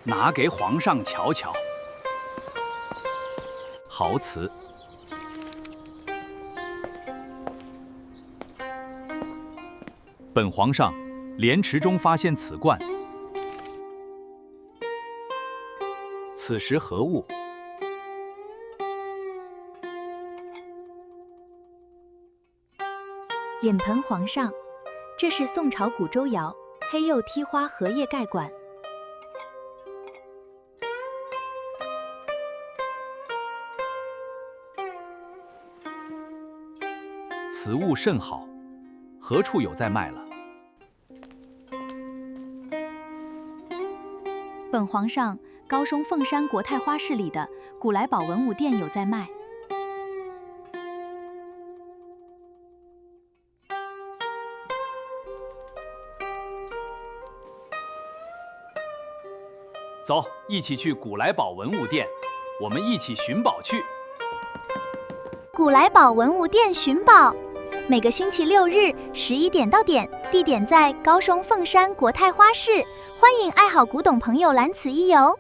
拿给皇上瞧瞧。豪词。本皇上，莲池中发现此罐，此时何物？脸盆皇上，这是宋朝古州窑黑釉梯花荷叶盖管。此物甚好，何处有在卖了？本皇上，高松凤山国泰花市里的古来宝文武店有在卖。走，一起去古来宝文物店，我们一起寻宝去。古来宝文物店寻宝，每个星期6日11点到点，地点在高松凤山国泰花市，欢迎爱好古董朋友来此一游。